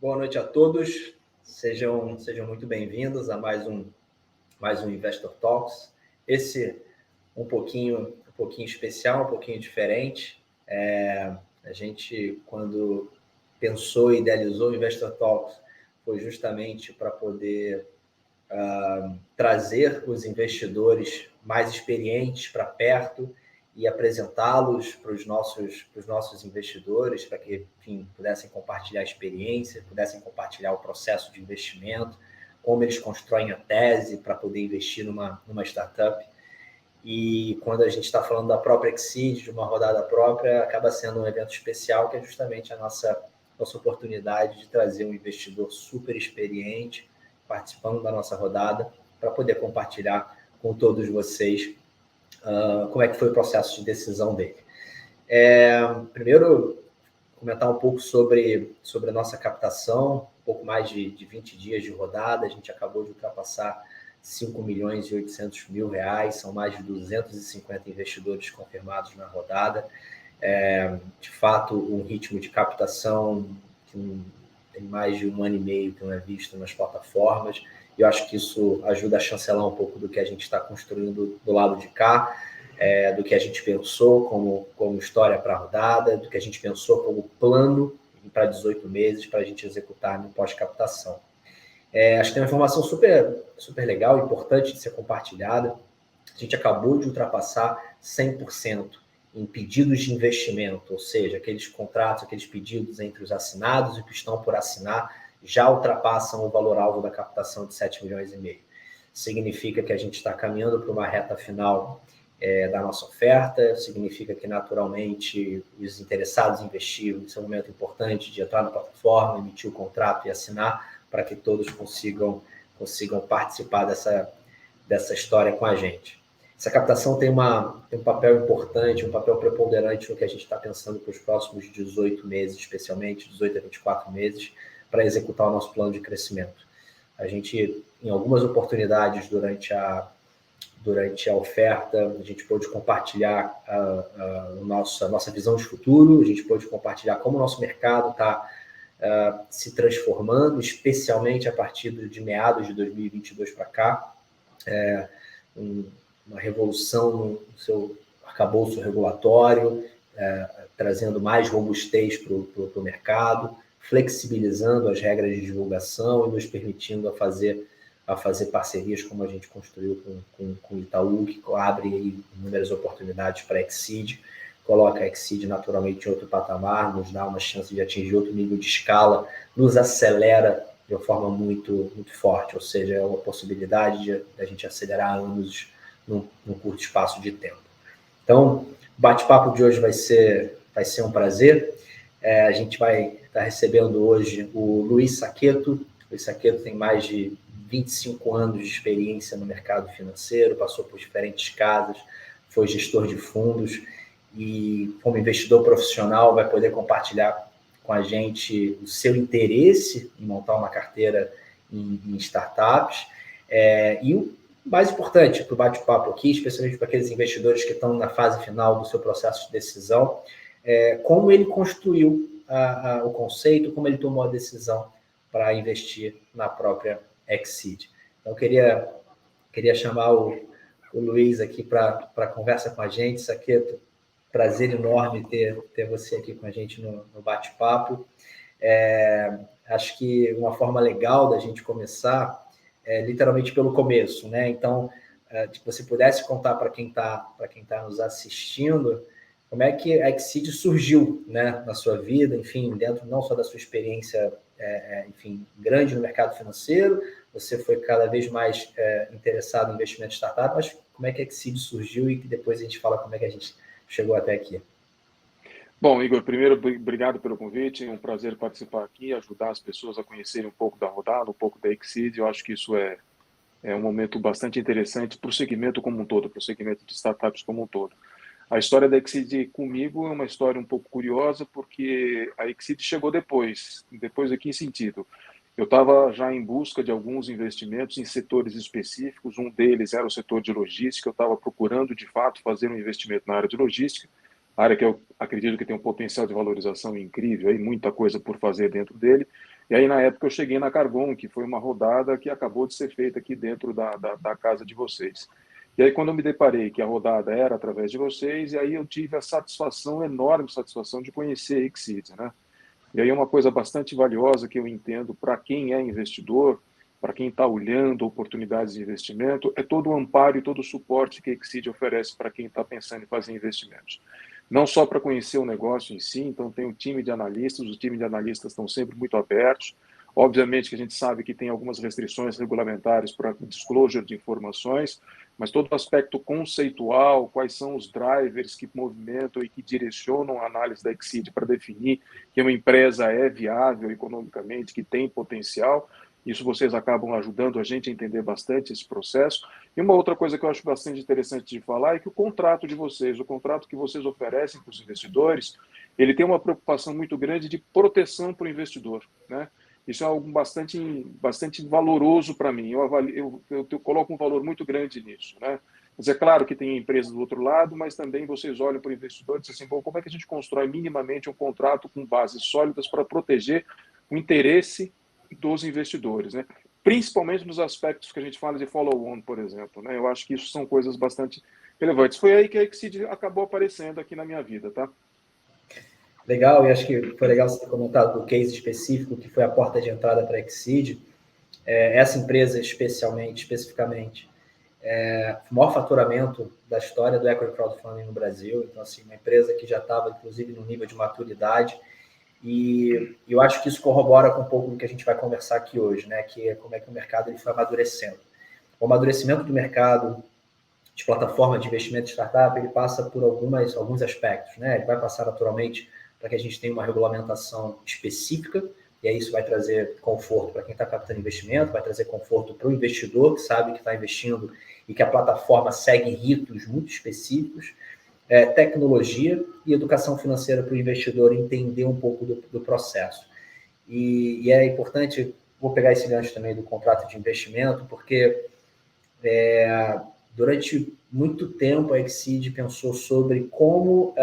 Boa noite a todos, sejam muito bem-vindos a mais um Investor Talks. Esse um pouquinho especial, um pouquinho diferente. A gente, quando pensou e idealizou o Investor Talks, foi justamente para poder trazer os investidores mais experientes para perto e apresentá-los para os nossos investidores, para que, enfim, pudessem compartilhar a experiência, pudessem compartilhar o processo de investimento, como eles constroem a tese para poder investir numa startup. E quando a gente está falando da própria Exceed, de uma rodada própria, acaba sendo um evento especial, que é justamente a nossa oportunidade de trazer um investidor super experiente participando da nossa rodada, para poder compartilhar com todos vocês como é que foi o processo de decisão dele. Primeiro, comentar um pouco sobre a nossa captação, um pouco mais de 20 dias de rodada, a gente acabou de ultrapassar 5 milhões e 800 mil reais, são mais de 250 investidores confirmados na rodada. De fato, um ritmo de captação que tem mais de 1 ano e meio que não é visto nas plataformas, e eu acho que isso ajuda a chancelar um pouco do que a gente está construindo do lado de cá, do que a gente pensou como história para a rodada, do que a gente pensou como plano para 18 meses para a gente executar no pós-captação. Acho que tem uma informação super, super legal, importante de ser compartilhada. A gente acabou de ultrapassar 100% em pedidos de investimento, ou seja, aqueles contratos, aqueles pedidos entre os assinados e que estão por assinar, já ultrapassam o valor-alvo da captação de 7 milhões e meio. Significa que a gente está caminhando para uma reta final da nossa oferta, significa que, naturalmente, os interessados em investir, esse é um momento importante de entrar na plataforma, emitir o contrato e assinar, para que todos consigam participar dessa história com a gente. Essa captação tem um papel importante, um papel preponderante no que a gente está pensando para os próximos 18 meses, especialmente 18 a 24 meses, para executar o nosso plano de crescimento. A gente, em algumas oportunidades durante a oferta, a gente pôde compartilhar a nossa visão de futuro, a gente pôde compartilhar como o nosso mercado está se transformando, especialmente a partir de meados de 2022 para cá. Uma revolução no seu arcabouço regulatório, trazendo mais robustez para o mercado, flexibilizando as regras de divulgação e nos permitindo a fazer parcerias como a gente construiu com o Itaú, que abre aí inúmeras oportunidades para a Exceed, coloca a Exceed naturalmente em outro patamar, nos dá uma chance de atingir outro nível de escala, nos acelera de uma forma muito, muito forte, ou seja, é uma possibilidade de a gente acelerar anos num curto espaço de tempo. Então, o bate-papo de hoje vai ser um prazer. A gente vai estar recebendo hoje o Luiz Saqueto. O Luiz Saqueto tem mais de 25 anos de experiência no mercado financeiro, passou por diferentes casas, foi gestor de fundos e, como investidor profissional, vai poder compartilhar com a gente o seu interesse em montar uma carteira em startups. E o mais importante para o bate-papo aqui, especialmente para aqueles investidores que estão na fase final do seu processo de decisão, como ele construiu o conceito, como ele tomou a decisão para investir na própria Exceed. Então, queria chamar o Luiz aqui para conversa com a gente. Saqueto, prazer enorme ter você aqui com a gente no bate-papo. Acho que uma forma legal da gente começar literalmente pelo começo, né? Então, se você pudesse contar para quem tá nos assistindo, como é que a Exceed surgiu, né, na sua vida, enfim, dentro não só da sua experiência, enfim, grande no mercado financeiro, você foi cada vez mais interessado em investimento em startup, mas como é que a Exceed surgiu e que depois a gente fala como é que a gente chegou até aqui. Bom, Igor, primeiro, obrigado pelo convite, é um prazer participar aqui, ajudar as pessoas a conhecerem um pouco da rodada, um pouco da Exceed. Eu acho que isso é um momento bastante interessante para o segmento como um todo, para o segmento de startups como um todo. A história da Exceed comigo é uma história um pouco curiosa, porque a Exceed chegou depois aqui em sentido. Eu estava já em busca de alguns investimentos em setores específicos, um deles era o setor de logística, eu estava procurando, de fato, fazer um investimento na área de logística, área que eu acredito que tem um potencial de valorização incrível, aí muita coisa por fazer dentro dele, E aí, na época, eu cheguei na Cargon, que foi uma rodada que acabou de ser feita aqui dentro da casa de vocês. E aí, quando eu me deparei que a rodada era através de vocês, e aí eu tive a satisfação, enorme satisfação, de conhecer a Exceed, né? E aí, uma coisa bastante valiosa que eu entendo para quem é investidor, para quem está olhando oportunidades de investimento, é todo o amparo e todo o suporte que a Exceed oferece para quem está pensando em fazer investimentos. Não só para conhecer o negócio em si, então tem um time de analistas, os times de analistas estão sempre muito abertos. Obviamente que a gente sabe que tem algumas restrições regulamentares para disclosure de informações, mas todo o aspecto conceitual, quais são os drivers que movimentam e que direcionam a análise da Exceed para definir que uma empresa é viável economicamente, que tem potencial, isso vocês acabam ajudando a gente a entender bastante esse processo. E uma outra coisa que eu acho bastante interessante de falar é que o contrato de vocês, o contrato que vocês oferecem para os investidores, ele tem uma preocupação muito grande de proteção para o investidor, né? Isso é algo bastante valoroso para mim. Eu coloco um valor muito grande nisso, né? Mas é claro que tem empresas do outro lado, mas também vocês olham para o investidor e dizem assim, bom, como é que a gente constrói minimamente um contrato com bases sólidas para proteger o interesse dos investidores, né? Principalmente nos aspectos que a gente fala de follow-on, por exemplo, né? Eu acho que isso são coisas bastante relevantes. Foi aí que a Exceed acabou aparecendo aqui na minha vida, tá? Legal, e acho que foi legal você ter comentado do case específico, que foi a porta de entrada para a Exceed. Essa empresa especificamente, o maior faturamento da história do equity crowdfunding no Brasil, então assim, uma empresa que já estava, inclusive, no nível de maturidade, e eu acho que isso corrobora com um pouco do que a gente vai conversar aqui hoje, né? Que é como é que o mercado ele foi amadurecendo. O amadurecimento do mercado de plataforma de investimento de startup, ele passa por alguns aspectos, né? Ele vai passar naturalmente para que a gente tenha uma regulamentação específica, e aí isso vai trazer conforto para quem está captando investimento, vai trazer conforto para o investidor que sabe que está investindo e que a plataforma segue ritos muito específicos, tecnologia e educação financeira para o investidor entender um pouco do processo. E é importante, vou pegar esse gancho também do contrato de investimento, porque durante muito tempo a Exceed pensou sobre como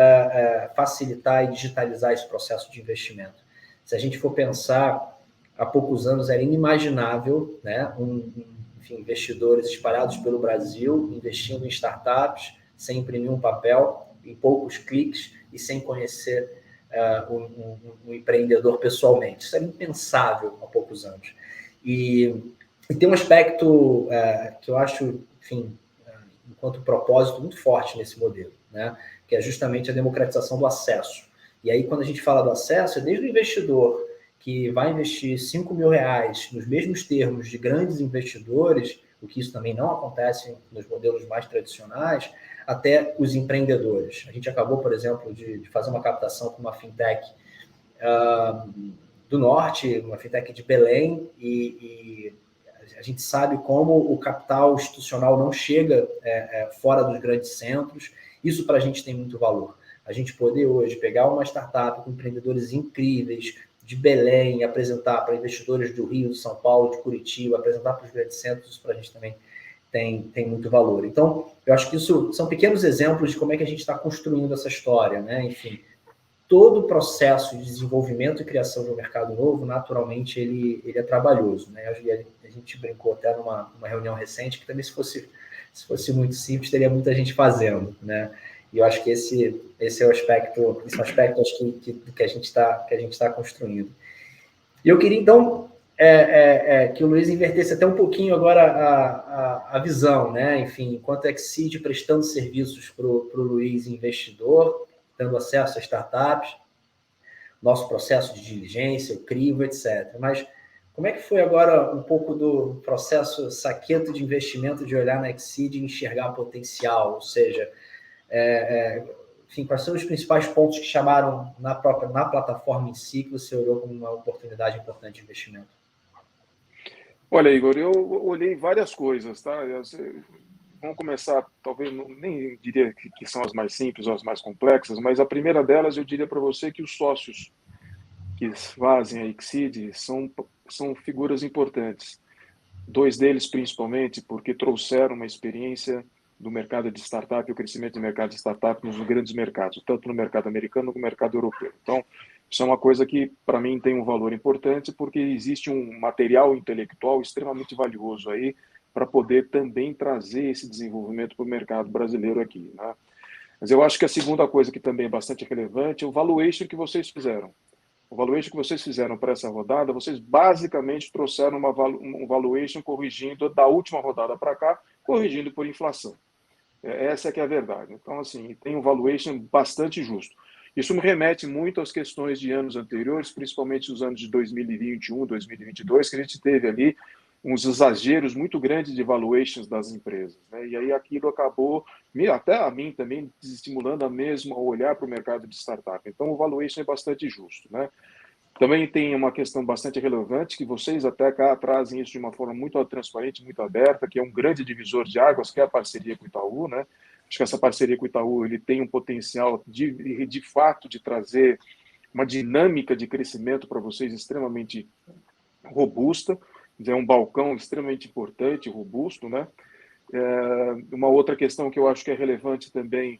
facilitar e digitalizar esse processo de investimento. Se a gente for pensar, há poucos anos era inimaginável, né, enfim, investidores espalhados pelo Brasil investindo em startups sem imprimir um papel, em poucos cliques e sem conhecer um empreendedor pessoalmente. Isso era impensável há poucos anos. E tem um aspecto que eu acho, enfim, enquanto propósito muito forte nesse modelo, né? Que é justamente a democratização do acesso. E aí, quando a gente fala do acesso, é desde o investidor que vai investir 5 mil reais nos mesmos termos de grandes investidores, o que isso também não acontece nos modelos mais tradicionais, até os empreendedores. A gente acabou, por exemplo, de fazer uma captação com uma fintech do norte, uma fintech de Belém, e a gente sabe como o capital institucional não chega fora dos grandes centros. Isso para a gente tem muito valor. A gente poder hoje pegar uma startup com empreendedores incríveis de Belém, apresentar para investidores do Rio, de São Paulo, de Curitiba, apresentar para os grandes centros, isso para a gente também tem muito valor. Então, eu acho que isso são pequenos exemplos de como é que a gente está construindo essa história, né? Enfim, todo o processo de desenvolvimento e criação de um mercado novo, naturalmente, ele é trabalhoso, né? A gente brincou até numa reunião recente que também se fosse muito simples, teria muita gente fazendo, né? E eu acho que esse é o aspecto, acho que a gente está construindo. E eu queria, então, que o Luiz invertesse até um pouquinho agora a visão, né? Enfim, enquanto Exceed prestando serviços para o Luiz investidor, tendo acesso a startups, nosso processo de diligência, o crivo, etc. Mas como é que foi agora um pouco do processo saqueto de investimento, de olhar na Exceed e enxergar potencial? Ou seja, enfim, quais são os principais pontos que chamaram na plataforma em si que você olhou como uma oportunidade importante de investimento? Olha, Igor, eu olhei várias coisas, tá? Vamos começar, talvez, nem diria que são as mais simples ou as mais complexas, mas a primeira delas eu diria para você que os sócios que fazem a Exceed são figuras importantes. Dois deles, principalmente, porque trouxeram uma experiência do mercado de startup e o crescimento do mercado de startup nos grandes mercados, tanto no mercado americano como no mercado europeu. Então, Isso é uma coisa que, para mim, tem um valor importante, porque existe um material intelectual extremamente valioso aí para poder também trazer esse desenvolvimento para o mercado brasileiro aqui, né? Mas eu acho que a segunda coisa que também é bastante relevante é o valuation que vocês fizeram. O valuation que vocês fizeram para essa rodada, vocês basicamente trouxeram um valuation corrigindo da última rodada para cá, corrigindo por inflação. Essa é que é a verdade. Então, assim, tem um valuation bastante justo. Isso me remete muito às questões de anos anteriores, principalmente os anos de 2021, 2022, que a gente teve ali uns exageros muito grandes de valuations das empresas, né? E aí aquilo acabou, até a mim também, desestimulando a mesma olhar para o mercado de startup. Então, o valuation é bastante justo, né? Também tem uma questão bastante relevante, que vocês até cá trazem isso de uma forma muito transparente, muito aberta, que é um grande divisor de águas, que é a parceria com o Itaú, né? Acho que essa parceria com o Itaú ele tem um potencial de fato de trazer uma dinâmica de crescimento para vocês extremamente robusta, é um balcão extremamente importante, robusto, né? Uma outra questão que eu acho que é relevante também,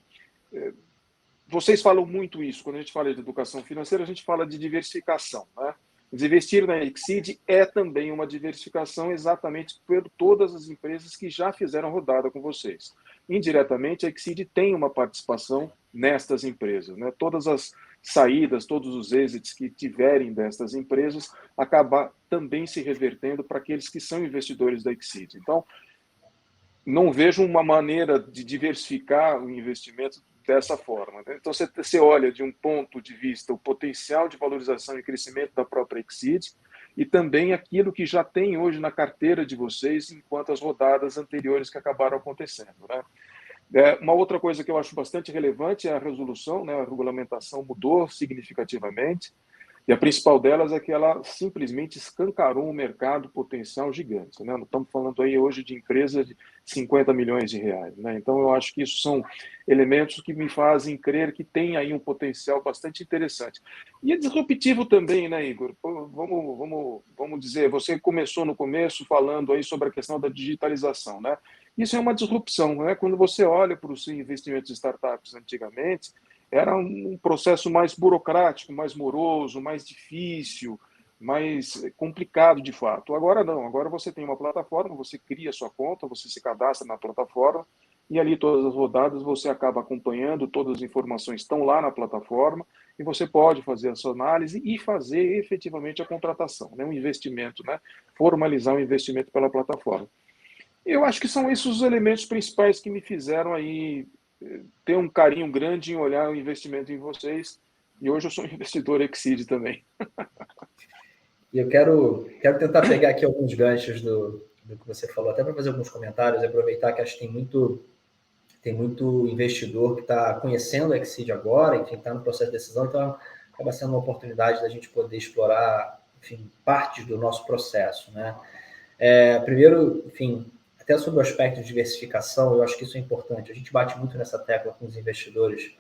vocês falam muito isso, quando a gente fala de educação financeira, a gente fala de diversificação, né? Investir na Exceed é também uma diversificação exatamente por todas as empresas que já fizeram rodada com vocês. Indiretamente, a Exceed tem uma participação nestas empresas, né? Todas as saídas, todos os exits que tiverem destas empresas, acaba também se revertendo para aqueles que são investidores da Exceed. Então, não vejo uma maneira de diversificar o investimento dessa forma. Então, você olha de um ponto de vista o potencial de valorização e crescimento da própria Exceed e também aquilo que já tem hoje na carteira de vocês enquanto as rodadas anteriores que acabaram acontecendo, né? Uma outra coisa que eu acho bastante relevante é a resolução, né? A regulamentação mudou significativamente. E a principal delas é que ela simplesmente escancarou um mercado potencial gigante, né? Nós estamos falando aí hoje de empresas de 50 milhões de reais, né? Então, eu acho que isso são elementos que me fazem crer que tem aí um potencial bastante interessante. E é disruptivo também, né, Igor? Pô, vamos dizer, você começou no começo falando aí sobre a questão da digitalização, né? Isso é uma disrupção, né? Quando você olha para os investimentos de startups antigamente, era um processo mais burocrático, mais moroso, mais difícil, mais complicado de fato. Agora não, agora você tem uma plataforma, você cria sua conta, você se cadastra na plataforma e ali todas as rodadas você acaba acompanhando, todas as informações estão lá na plataforma e você pode fazer a sua análise e fazer efetivamente a contratação, né? Um investimento, né? Formalizar o investimento pela plataforma. Eu acho que são esses os elementos principais que me fizeram aí ter um carinho grande em olhar o investimento em vocês. E hoje eu sou um investidor Exceed também. E eu quero tentar pegar aqui alguns ganchos do que você falou, até para fazer alguns comentários e aproveitar que acho que tem muito investidor que está conhecendo o Exceed agora, enfim, está no processo de decisão, então acaba sendo uma oportunidade da gente poder explorar, enfim, partes do nosso processo, né? Primeiro, enfim, até sobre o aspecto de diversificação, eu acho que isso é importante. A gente bate muito nessa tecla com os investidores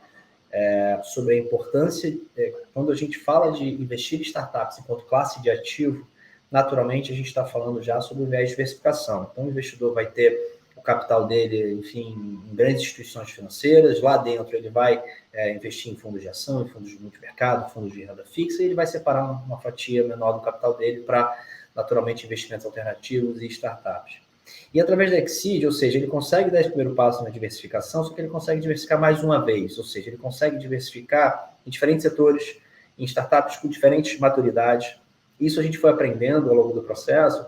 sobre a importância, quando a gente fala de investir em startups enquanto classe de ativo, naturalmente a gente está falando já sobre o viés de diversificação. Então, o investidor vai ter o capital dele, enfim, em grandes instituições financeiras, lá dentro ele vai investir em fundos de ação, em fundos de multimercado, fundos de renda fixa, e ele vai separar uma fatia menor do capital dele para, naturalmente, investimentos alternativos e startups. E através da Exceed, ou seja, ele consegue dar esse primeiro passo na diversificação, só que ele consegue diversificar mais uma vez, ou seja, ele consegue diversificar em diferentes setores, em startups com diferentes maturidades. Isso a gente foi aprendendo ao longo do processo,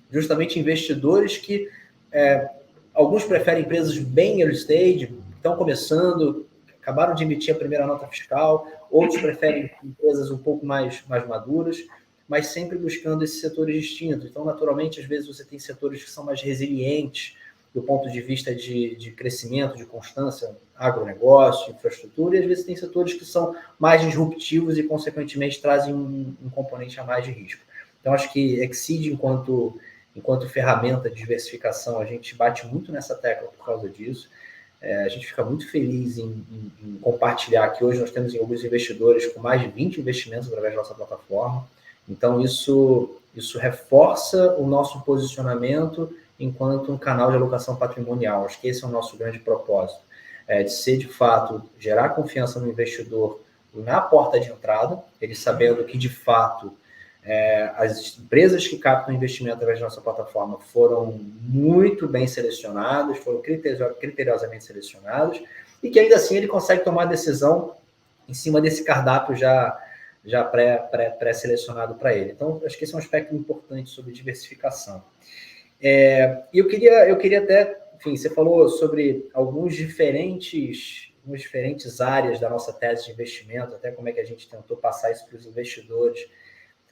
justamente investidores que alguns preferem empresas bem early stage, estão começando, acabaram de emitir a primeira nota fiscal, outros preferem empresas um pouco mais maduras, mas sempre buscando esses setores distintos. Então, naturalmente, às vezes você tem setores que são mais resilientes do ponto de vista de crescimento, de constância, agronegócio, infraestrutura, e às vezes tem setores que são mais disruptivos e, consequentemente, trazem um componente a mais de risco. Então, acho que Exceed, enquanto ferramenta de diversificação, a gente bate muito nessa tecla por causa disso. A gente fica muito feliz em compartilhar que hoje nós temos alguns investidores com mais de 20 investimentos através da nossa plataforma. Então, isso reforça o nosso posicionamento enquanto um canal de alocação patrimonial. Acho que esse é o nosso grande propósito, de ser, de fato, gerar confiança no investidor na porta de entrada, eles sabendo que, de fato, as empresas que captam investimento através da nossa plataforma foram muito bem selecionadas, foram criteriosamente selecionadas, e que ainda assim ele consegue tomar a decisão em cima desse cardápio já pré-selecionado para ele. Então, acho que esse é um aspecto importante sobre diversificação. E eu queria até, enfim, você falou sobre algumas diferentes áreas da nossa tese de investimento, até como é que a gente tentou passar isso para os investidores.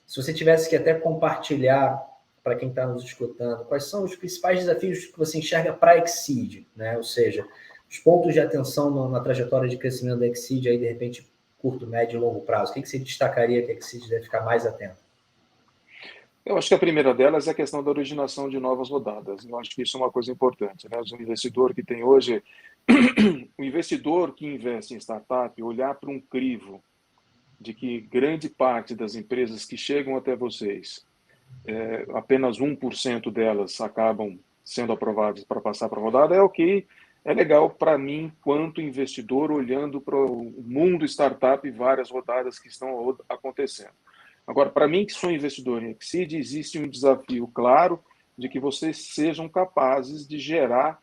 Se você tivesse que até compartilhar para quem está nos escutando, quais são os principais desafios que você enxerga para a Exceed, né? Ou seja, os pontos de atenção na trajetória de crescimento da Exceed, aí de repente, curto, médio e longo prazo. O que você destacaria que a Exceed deve ficar mais atento? Eu acho que a primeira delas é a questão da originação de novas rodadas. Eu acho que isso é uma coisa importante, né? O investidor que tem hoje, o investidor que investe em startup, olhar para um crivo de que grande parte das empresas que chegam até vocês, apenas 1% delas acabam sendo aprovadas para passar para a rodada, é o que é legal para mim, quanto investidor, olhando para o mundo startup e várias rodadas que estão acontecendo. Agora, para mim, que sou investidor em Exceed, existe um desafio claro de que vocês sejam capazes de gerar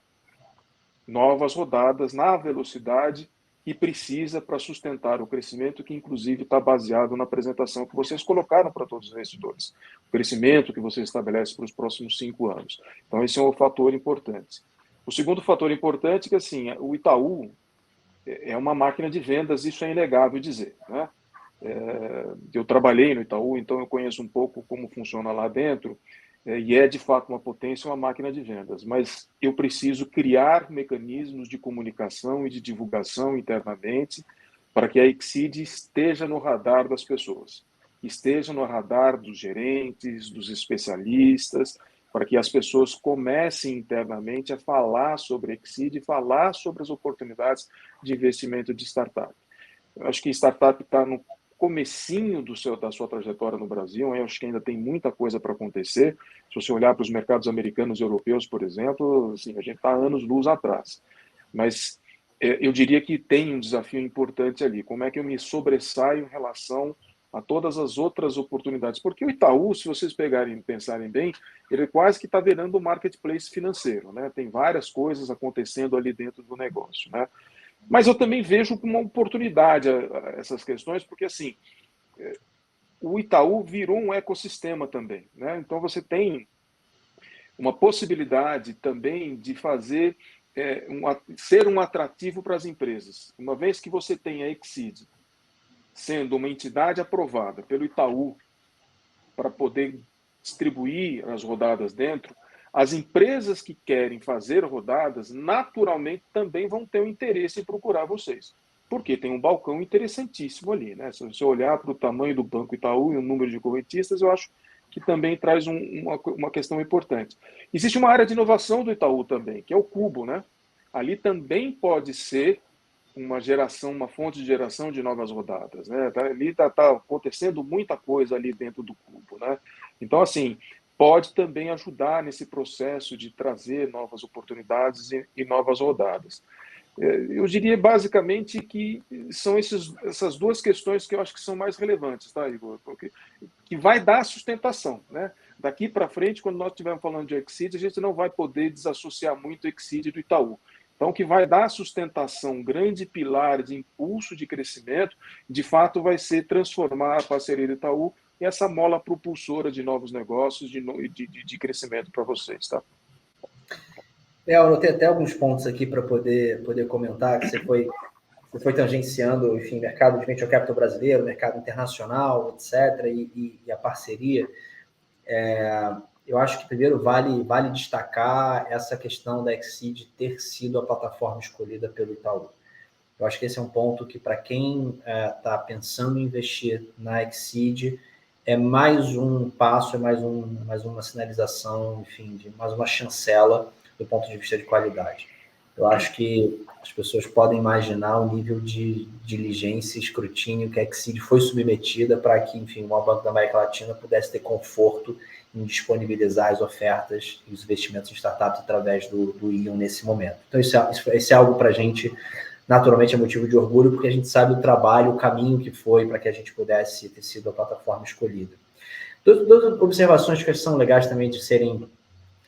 novas rodadas na velocidade que precisa para sustentar o crescimento, que inclusive está baseado na apresentação que vocês colocaram para todos os investidores. O crescimento que vocês estabelecem para os próximos 5 anos. Então, esse é um fator importante. O segundo fator importante é que, assim, o Itaú é uma máquina de vendas, isso é inegável dizer, né? Eu trabalhei no Itaú, então eu conheço um pouco como funciona lá dentro, e é de fato uma potência, uma máquina de vendas, mas eu preciso criar mecanismos de comunicação e de divulgação internamente para que a Exceed esteja no radar das pessoas, esteja no radar dos gerentes, dos especialistas, para que as pessoas comecem internamente a falar sobre a Exceed e falar sobre as oportunidades de investimento de startup. Eu acho que startup está no comecinho da sua trajetória no Brasil, eu acho que ainda tem muita coisa para acontecer. Se você olhar para os mercados americanos e europeus, por exemplo, assim, a gente está anos-luz atrás. Mas eu diria que tem um desafio importante ali. Como é que eu me sobressaio em relação a todas as outras oportunidades? Porque o Itaú, se vocês pegarem e pensarem bem, ele quase que está virando um marketplace financeiro, né? Tem várias coisas acontecendo ali dentro do negócio, né? Mas eu também vejo como uma oportunidade essas questões, porque assim, o Itaú virou um ecossistema também, né? Então você tem uma possibilidade também de fazer ser um atrativo para as empresas. Uma vez que você tem a Exceed sendo uma entidade aprovada pelo Itaú para poder distribuir as rodadas dentro, as empresas que querem fazer rodadas, naturalmente, também vão ter um interesse em procurar vocês. Porque tem um balcão interessantíssimo ali, né? Se você olhar para o tamanho do Banco Itaú e o número de correntistas, eu acho que também traz uma questão importante. Existe uma área de inovação do Itaú também, que é o Cubo, né? Ali também pode ser uma fonte de geração de novas rodadas, né? Ali tá acontecendo muita coisa ali dentro do Cubo, né? Então, assim, pode também ajudar nesse processo de trazer novas oportunidades e novas rodadas. Eu diria basicamente que são essas duas questões que eu acho que são mais relevantes, tá, Igor? Porque que vai dar sustentação, né? Daqui para frente, quando nós estivermos falando de Exceed, a gente não vai poder desassociar muito o Exceed do Itaú. Então, o que vai dar sustentação, um grande pilar de impulso de crescimento, de fato vai ser transformar a parceria do Itaú em essa mola propulsora de novos negócios, de crescimento para vocês, tá? Eu anotei até alguns pontos aqui para poder comentar, que você foi tangenciando, enfim, mercado de venture capital brasileiro, mercado internacional, etc., e a parceria. Eu acho que primeiro vale destacar essa questão da Exceed ter sido a plataforma escolhida pelo Itaú. Eu acho que esse é um ponto que, para quem está pensando em investir na Exceed, é mais um passo, é mais uma sinalização, enfim, mais uma chancela do ponto de vista de qualidade. Eu acho que as pessoas podem imaginar o nível de diligência e escrutínio que a Exceed foi submetida para que, enfim, o Banco da América Latina pudesse ter conforto em disponibilizar as ofertas e os investimentos em startups através do ION nesse momento. Então, isso é algo para a gente naturalmente é motivo de orgulho, porque a gente sabe o trabalho, o caminho que foi para que a gente pudesse ter sido a plataforma escolhida. Duas observações que são legais também de serem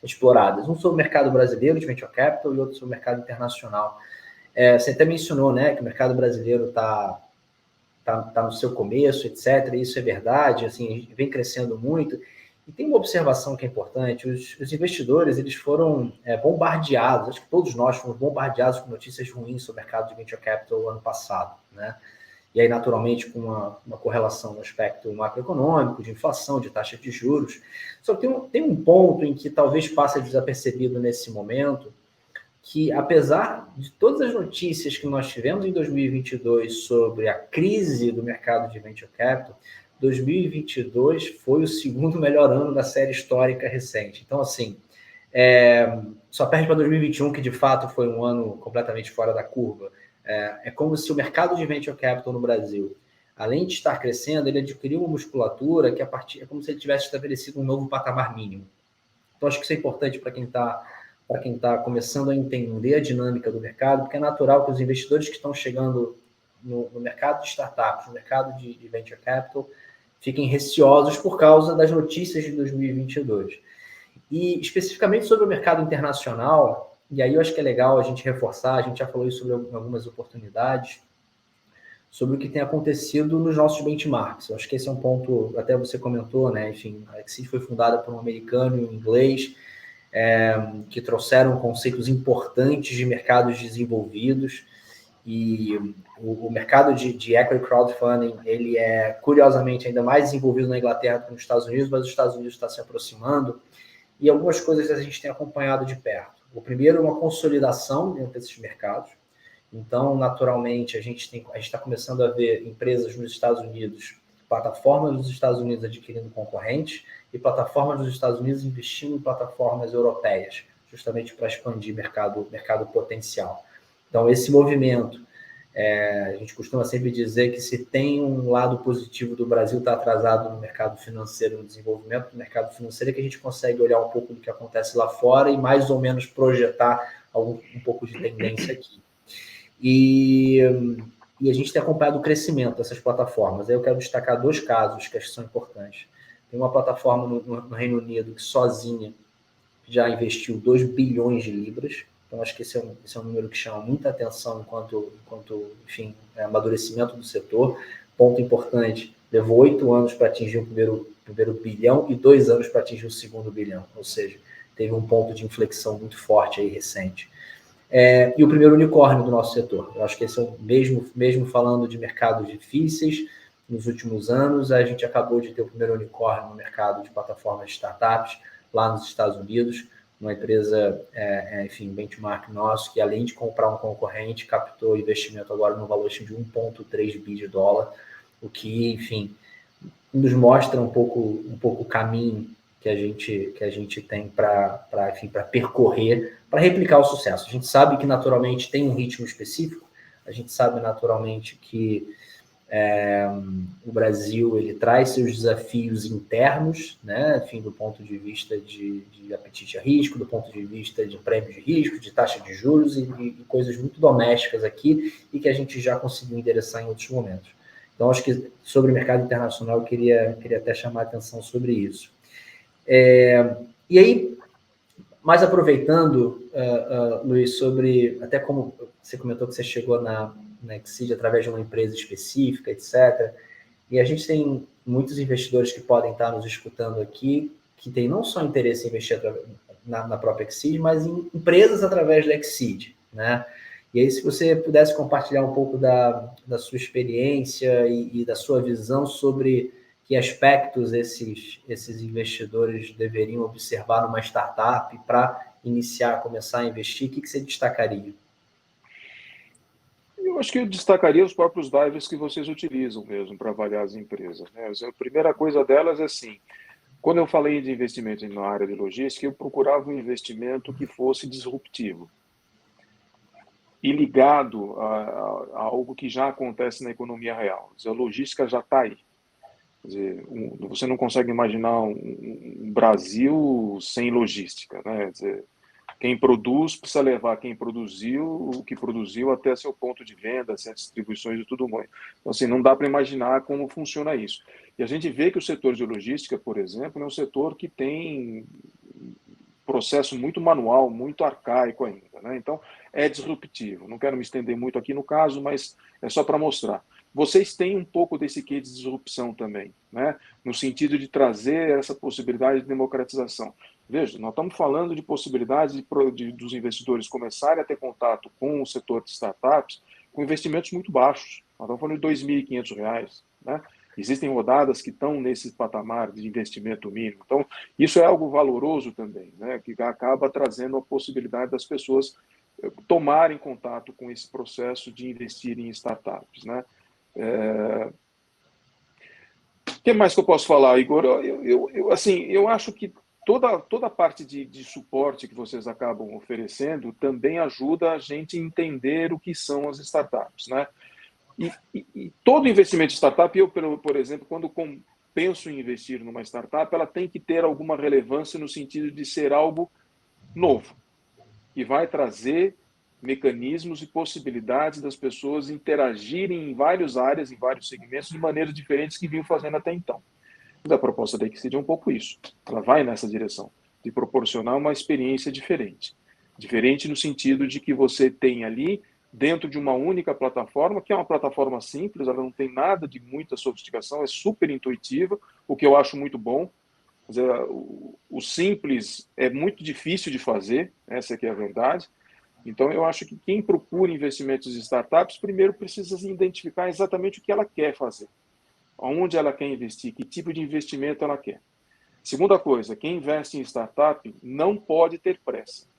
exploradas. Um sobre o mercado brasileiro de venture capital e outro sobre o mercado internacional. Você até mencionou, né, que o mercado brasileiro está no seu começo, etc. E isso é verdade, assim, vem crescendo muito. E tem uma observação que é importante: os investidores eles foram bombardeados, acho que todos nós fomos bombardeados com notícias ruins sobre o mercado de venture capital ano passado, né? E aí, naturalmente, com uma correlação no aspecto macroeconômico, de inflação, de taxa de juros. Só que tem um ponto em que talvez passe desapercebido nesse momento, que apesar de todas as notícias que nós tivemos em 2022 sobre a crise do mercado de venture capital, 2022 foi o segundo melhor ano da série histórica recente. Então, assim, só perde para 2021, que de fato foi um ano completamente fora da curva. É como se o mercado de venture capital no Brasil, além de estar crescendo, ele adquiriu uma musculatura que é como se ele tivesse estabelecido um novo patamar mínimo. Então, acho que isso é importante para quem está começando a entender a dinâmica do mercado, porque é natural que os investidores que estão chegando no mercado de startups, no mercado de venture capital, fiquem receosos por causa das notícias de 2022. E especificamente sobre o mercado internacional, e aí eu acho que é legal a gente reforçar, a gente já falou isso sobre algumas oportunidades, sobre o que tem acontecido nos nossos benchmarks. Eu acho que esse é um ponto, até você comentou, né? Enfim, a Exceed foi fundada por um americano e um inglês, que trouxeram conceitos importantes de mercados desenvolvidos, e o mercado de equity crowdfunding, ele é, curiosamente, ainda mais desenvolvido na Inglaterra do que nos Estados Unidos, mas os Estados Unidos está se aproximando, e algumas coisas a gente tem acompanhado de perto. O primeiro é uma consolidação dentro desses mercados. Então, naturalmente, a gente está começando a ver empresas nos Estados Unidos, plataformas nos Estados Unidos adquirindo concorrentes e plataformas nos Estados Unidos investindo em plataformas europeias, justamente para expandir mercado potencial. Então, esse movimento, a gente costuma sempre dizer que se tem um lado positivo do Brasil estar atrasado no mercado financeiro, no desenvolvimento do mercado financeiro, é que a gente consegue olhar um pouco do que acontece lá fora e mais ou menos projetar um pouco de tendência aqui. E a gente tem acompanhado o crescimento dessas plataformas. Aí eu quero destacar dois casos que acho que são importantes. Tem uma plataforma no Reino Unido que sozinha já investiu 2 bilhões de libras. Então, acho que esse é um número que chama muita atenção enquanto enfim, amadurecimento do setor. Ponto importante, levou 8 anos para atingir o primeiro bilhão e 2 anos para atingir o segundo bilhão. Ou seja, teve um ponto de inflexão muito forte aí recente. E o primeiro unicórnio do nosso setor. Eu acho que esse é mesmo falando de mercados difíceis, nos últimos anos, a gente acabou de ter o primeiro unicórnio no mercado de plataformas de startups, lá nos Estados Unidos, uma empresa, enfim, benchmark nosso, que além de comprar um concorrente, captou investimento agora no valor de 1,3 bi de dólar, o que, enfim, nos mostra um pouco o caminho que a gente tem para percorrer, para replicar o sucesso. A gente sabe que naturalmente tem um ritmo específico, a gente sabe naturalmente que o Brasil ele traz seus desafios internos, né? Enfim, do ponto de vista de apetite a risco, do ponto de vista de prêmio de risco, de taxa de juros e coisas muito domésticas aqui e que a gente já conseguiu endereçar em outros momentos. Então, acho que sobre o mercado internacional eu queria até chamar a atenção sobre isso. E aí, mais aproveitando, Luiz, sobre até como você comentou que você chegou na Exceed através de uma empresa específica, etc. E a gente tem muitos investidores que podem estar nos escutando aqui, que têm não só interesse em investir na própria Exceed, mas em empresas através da Exceed, né? E aí, se você pudesse compartilhar um pouco da sua experiência e da sua visão sobre que aspectos esses investidores deveriam observar numa startup para começar a investir, o que você destacaria? Eu acho que eu destacaria os próprios drivers que vocês utilizam mesmo para avaliar as empresas, né? A primeira coisa delas é assim, quando eu falei de investimento na área de logística, eu procurava um investimento que fosse disruptivo e ligado a algo que já acontece na economia real. A logística já está aí. Quer dizer, você não consegue imaginar um Brasil sem logística, né? Quer dizer, Quem produz precisa levar quem produziu, o que produziu até seu ponto de venda, as distribuições e tudo mais. Então, assim, não dá para imaginar como funciona isso. E a gente vê que o setor de logística, por exemplo, é um setor que tem processo muito manual, muito arcaico ainda, né? Então, é disruptivo. Não quero me estender muito aqui no caso, mas é só para mostrar. Vocês têm um pouco desse quê de disrupção também, né? No sentido de trazer essa possibilidade de democratização. Veja, nós estamos falando de possibilidades dos investidores começarem a ter contato com o setor de startups com investimentos muito baixos. Nós estamos falando de R$ 2.500, né? Existem rodadas que estão nesse patamar de investimento mínimo. Então, isso é algo valoroso também, né? Que acaba trazendo a possibilidade das pessoas tomarem contato com esse processo de investir em startups, né? O que mais que eu posso falar, Igor? Eu acho que toda a parte de suporte que vocês acabam oferecendo também ajuda a gente a entender o que são as startups, né? E todo investimento em startup, por exemplo, quando penso em investir numa startup, ela tem que ter alguma relevância no sentido de ser algo novo, que vai trazer mecanismos e possibilidades das pessoas interagirem em várias áreas, em vários segmentos, de maneiras diferentes que vinham fazendo até então. A proposta da Exceed é um pouco isso. Ela vai nessa direção, de proporcionar uma experiência diferente. Diferente no sentido de que você tem ali, dentro de uma única plataforma, que é uma plataforma simples, ela não tem nada de muita sofisticação, é super intuitiva, o que eu acho muito bom. Quer dizer, o simples é muito difícil de fazer, essa aqui é a verdade. Então, eu acho que quem procura investimentos em startups, primeiro precisa identificar exatamente o que ela quer fazer, onde ela quer investir, que tipo de investimento ela quer. Segunda coisa, quem investe em startup não pode ter pressa.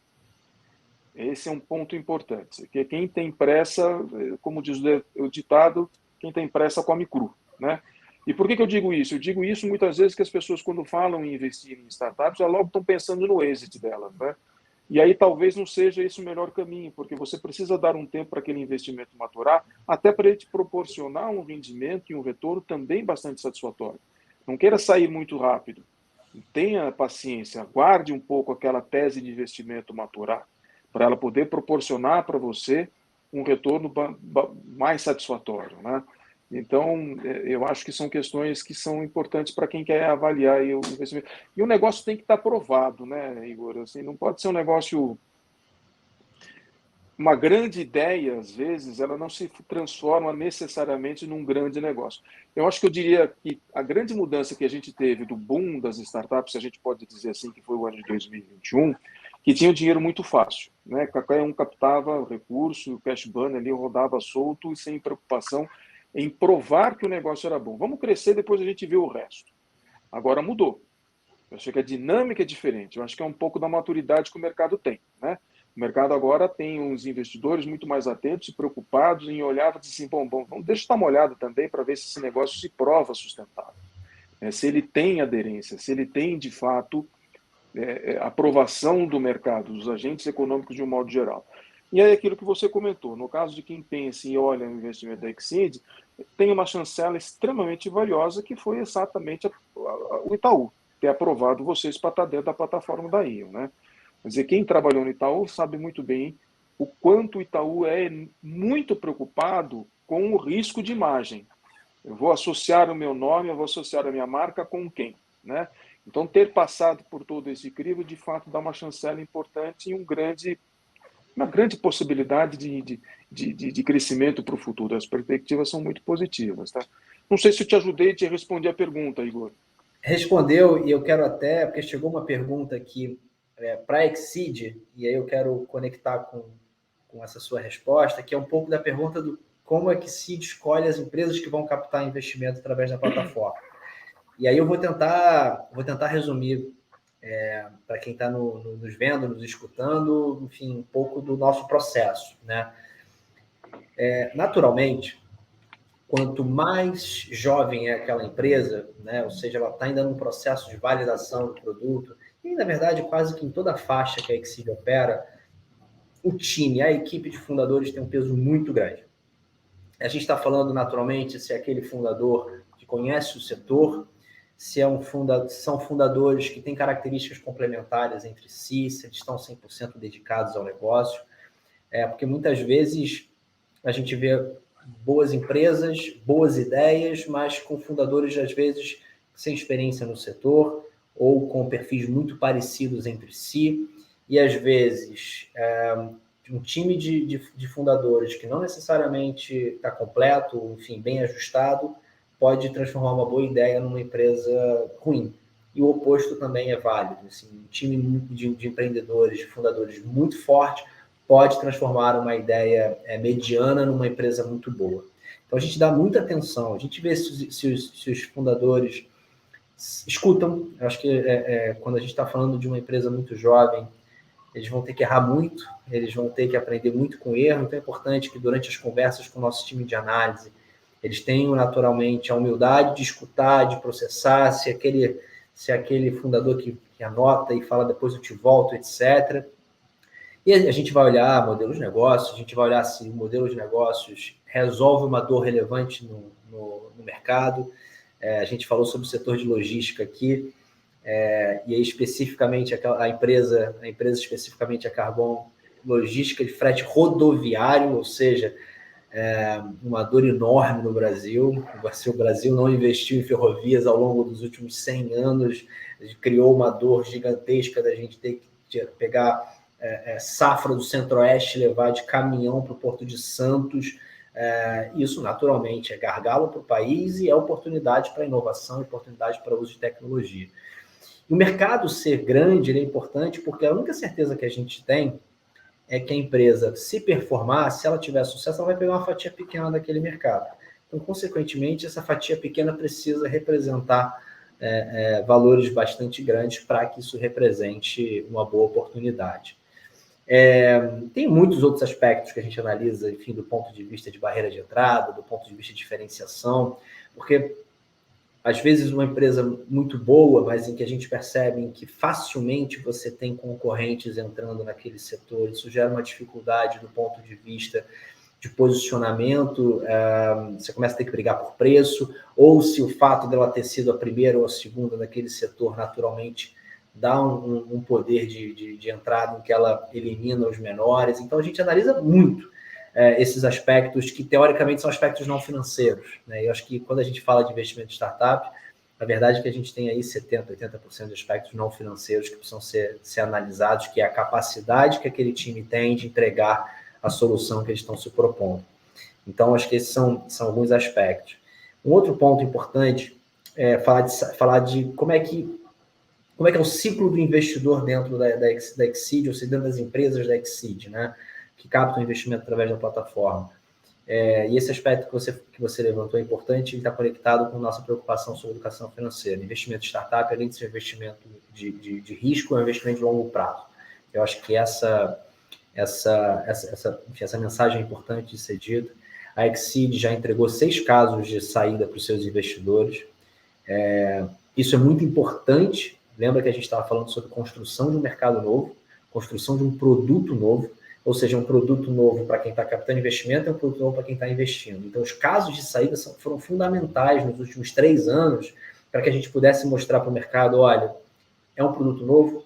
Esse é um ponto importante, porque quem tem pressa, como diz o ditado, quem tem pressa come cru, né? E por que eu digo isso? Eu digo isso muitas vezes que as pessoas, quando falam em investir em startups, já logo estão pensando no exit delas, né? E aí talvez não seja esse o melhor caminho, porque você precisa dar um tempo para aquele investimento maturar, até para ele te proporcionar um rendimento e um retorno também bastante satisfatório. Não queira sair muito rápido. Tenha paciência, aguarde um pouco aquela tese de investimento maturar, para ela poder proporcionar para você um retorno mais satisfatório, né? Então, eu acho que são questões que são importantes para quem quer avaliar o investimento. E o negócio tem que estar provado, né, Igor? Assim, não pode ser um negócio... Uma grande ideia, às vezes, ela não se transforma necessariamente num grande negócio. Eu acho que eu diria que a grande mudança que a gente teve do boom das startups, a gente pode dizer assim, que foi o ano de 2021, que tinha o dinheiro muito fácil, né? Qualquer um captava o recurso, o cash burn ali rodava solto e sem preocupação em provar que o negócio era bom. Vamos crescer, depois a gente vê o resto. Agora mudou. Eu acho que a dinâmica é diferente. Eu acho que é um pouco da maturidade que o mercado tem, né? O mercado agora tem uns investidores muito mais atentos e preocupados em olhar e dizer assim, bom, deixa eu dar uma olhada também para ver se esse negócio se prova sustentável. Se ele tem aderência, se ele tem, de fato, aprovação do mercado, dos agentes econômicos de um modo geral. E aí aquilo que você comentou, no caso de quem pensa e olha o investimento da Exceed, tem uma chancela extremamente valiosa que foi exatamente o Itaú, ter aprovado vocês para estar dentro da plataforma da ION, né? Quer dizer, quem trabalhou no Itaú sabe muito bem o quanto o Itaú é muito preocupado com o risco de imagem. Eu vou associar o meu nome, eu vou associar a minha marca com quem, né? Então, ter passado por todo esse crivo, de fato, dá uma chancela importante e uma grande possibilidade de crescimento para o futuro. As perspectivas são muito positivas, tá? Não sei se eu te ajudei e te respondi a pergunta, Igor. Respondeu, e eu quero até, porque chegou uma pergunta aqui para a Exceed, e aí eu quero conectar com essa sua resposta, que é um pouco da pergunta do como a Exceed escolhe as empresas que vão captar investimento através da plataforma. E aí eu vou tentar resumir para quem está nos vendo, nos escutando, enfim, um pouco do nosso processo, né? Naturalmente, quanto mais jovem é aquela empresa, né? Ou seja, ela está ainda num processo de validação do produto, e na verdade quase que em toda a faixa que a Exceed opera, o time, a equipe de fundadores tem um peso muito grande. A gente está falando naturalmente se é aquele fundador que conhece o setor, se são fundadores que têm características complementares entre si, se eles estão 100% dedicados ao negócio. Porque muitas vezes a gente vê boas empresas, boas ideias, mas com fundadores, às vezes, sem experiência no setor ou com perfis muito parecidos entre si. E, às vezes, um time de fundadores que não necessariamente está completo, enfim, bem ajustado, pode transformar uma boa ideia numa empresa ruim. E o oposto também é válido. Assim, um time de empreendedores, de fundadores muito forte, pode transformar uma ideia mediana numa empresa muito boa. Então, a gente dá muita atenção, a gente vê se os fundadores escutam. Eu acho que quando a gente está falando de uma empresa muito jovem, eles vão ter que errar muito, eles vão ter que aprender muito com erro. Então, é importante que durante as conversas com o nosso time de análise, eles tenham naturalmente a humildade de escutar, de processar, se aquele fundador que anota e fala depois eu te volto, etc. E a gente vai olhar modelos de negócios, a gente vai olhar se o modelo de negócios resolve uma dor relevante no mercado. A gente falou sobre o setor de logística aqui, e aí especificamente a empresa especificamente a Carbon, logística de frete rodoviário, ou seja, uma dor enorme no Brasil. O Brasil não investiu em ferrovias ao longo dos últimos 100 anos, criou uma dor gigantesca da gente ter que pegar safra do Centro-Oeste, levar de caminhão para o Porto de Santos. Isso, naturalmente, é gargalo para o país e é oportunidade para inovação, oportunidade para uso de tecnologia. E o mercado ser grande é importante porque a única certeza que a gente tem é que a empresa, se performar, se ela tiver sucesso, ela vai pegar uma fatia pequena daquele mercado. Então, consequentemente, essa fatia pequena precisa representar valores bastante grandes para que isso represente uma boa oportunidade. Tem muitos outros aspectos que a gente analisa, enfim, do ponto de vista de barreira de entrada, do ponto de vista de diferenciação, porque às vezes uma empresa muito boa, mas em que a gente percebe que facilmente você tem concorrentes entrando naquele setor, isso gera uma dificuldade do ponto de vista de posicionamento, você começa a ter que brigar por preço, ou se o fato dela ter sido a primeira ou a segunda naquele setor, naturalmente, dá um poder de entrada em que ela elimina os menores. Então, a gente analisa muito esses aspectos que, teoricamente, são aspectos não financeiros, né? Eu acho que, quando a gente fala de investimento de startup, a verdade é que a gente tem aí 70%, 80% de aspectos não financeiros que precisam ser analisados, que é a capacidade que aquele time tem de entregar a solução que eles estão se propondo. Então, acho que esses são alguns aspectos. Um outro ponto importante é falar de como é que é o ciclo do investidor dentro da Exceed, ou seja, dentro das empresas da Exceed, né, que captam investimento através da plataforma. E esse aspecto que você levantou é importante e está conectado com nossa preocupação sobre educação financeira. Investimento de startup, além de ser um investimento de risco, é um investimento de longo prazo. Eu acho que essa mensagem é importante de ser dita. A Exceed já entregou 6 casos de saída para os seus investidores. Isso é muito importante. Lembra que a gente estava falando sobre construção de um mercado novo, construção de um produto novo, ou seja, um produto novo para quem está captando investimento e um produto novo para quem está investindo. Então, os casos de saída foram fundamentais nos últimos 3 anos para que a gente pudesse mostrar para o mercado, olha, é um produto novo,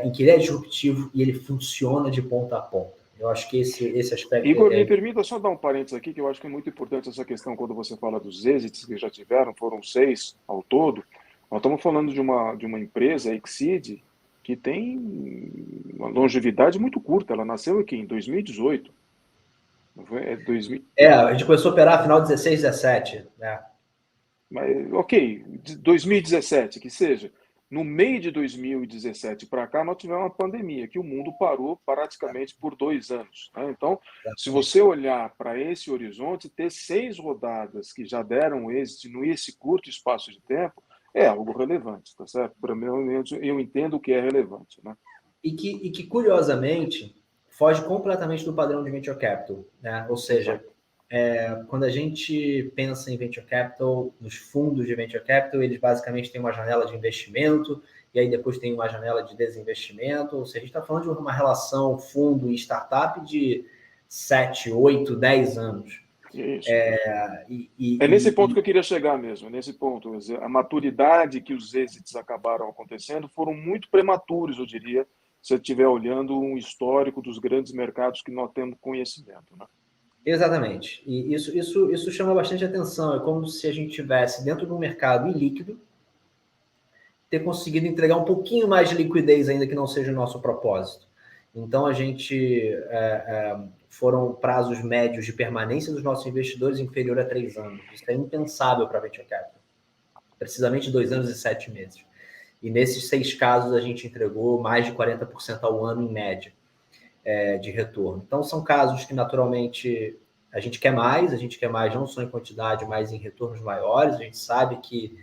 em que ele é disruptivo e ele funciona de ponta a ponta. Eu acho que esse aspecto... Igor, me permita só dar um parênteses aqui, que eu acho que é muito importante essa questão quando você fala dos êxitos que já tiveram, foram 6 ao todo. Nós estamos falando de uma empresa, a Exceed, que tem uma longevidade muito curta. Ela nasceu aqui em 2018. Não foi? A gente começou a operar no final de 16, 17. Mas, ok, 2017, que seja. No meio de 2017 para cá, nós tivemos uma pandemia, que o mundo parou praticamente por 2 anos. Né? Então, se você olhar para esse horizonte, ter 6 rodadas que já deram êxito nesse curto espaço de tempo, é algo relevante, tá certo? Para mim, eu entendo o que é relevante. Né? E que, curiosamente, foge completamente do padrão de venture capital. Né? Ou seja, quando a gente pensa em venture capital, nos fundos de venture capital, eles basicamente têm uma janela de investimento e aí depois tem uma janela de desinvestimento. Ou seja, a gente está falando de uma relação fundo e startup de 7, 8, 10 anos. Isso. É nesse ponto que eu queria chegar mesmo, nesse ponto. A maturidade que os exits acabaram acontecendo foram muito prematuros, eu diria, se você estiver olhando um histórico dos grandes mercados que nós temos conhecimento, né? Exatamente. E isso chama bastante atenção. É como se a gente estivesse dentro de um mercado ilíquido, ter conseguido entregar um pouquinho mais de liquidez, ainda que não seja o nosso propósito. Então, a gente foram prazos médios de permanência dos nossos investidores inferior a 3 anos. Isso é impensável para a Venture Capital. Precisamente 2 anos e 7 meses. E nesses 6 casos, a gente entregou mais de 40% ao ano, em média, de retorno. Então, são casos que, naturalmente, a gente quer mais não só em quantidade, mas em retornos maiores. A gente sabe que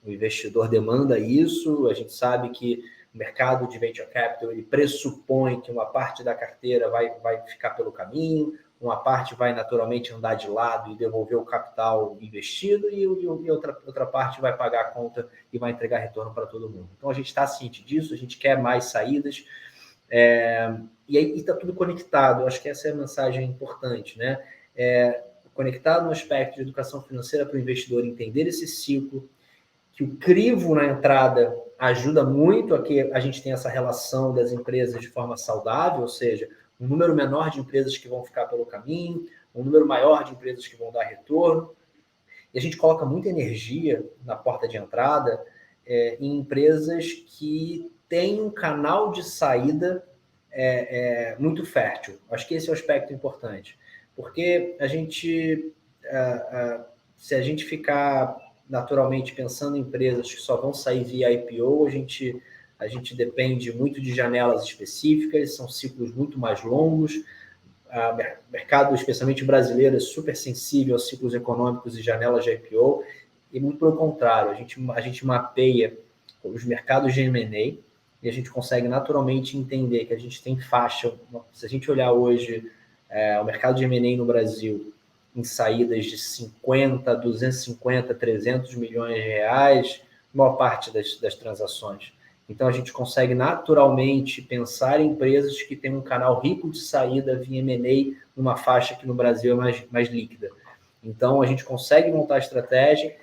o investidor demanda isso, a gente sabe que o mercado de venture capital ele pressupõe que uma parte da carteira vai ficar pelo caminho, uma parte vai naturalmente andar de lado e devolver o capital investido, e outra parte vai pagar a conta e vai entregar retorno para todo mundo. Então, a gente está ciente disso, a gente quer mais saídas, e aí está tudo conectado. Eu acho que essa é a mensagem importante, né? Conectado no aspecto de educação financeira para o investidor entender esse ciclo, que o crivo na entrada ajuda muito a que a gente tenha essa relação das empresas de forma saudável, ou seja, um número menor de empresas que vão ficar pelo caminho, um número maior de empresas que vão dar retorno. E a gente coloca muita energia na porta de entrada em empresas que têm um canal de saída muito fértil. Acho que esse é o aspecto importante. Porque a gente, se a gente ficar naturalmente pensando em empresas que só vão sair via IPO, a gente depende muito de janelas específicas, são ciclos muito mais longos. O mercado, especialmente brasileiro, é super sensível aos ciclos econômicos e janelas de IPO, e muito pelo contrário, a gente mapeia os mercados de M&A, e a gente consegue naturalmente entender que a gente tem faixa. Se a gente olhar hoje o mercado de M&A no Brasil, em saídas de 50, 250, 300 milhões de reais, a maior parte das transações. Então, a gente consegue naturalmente pensar em empresas que têm um canal rico de saída via M&A numa faixa que no Brasil é mais líquida. Então, a gente consegue montar a estratégia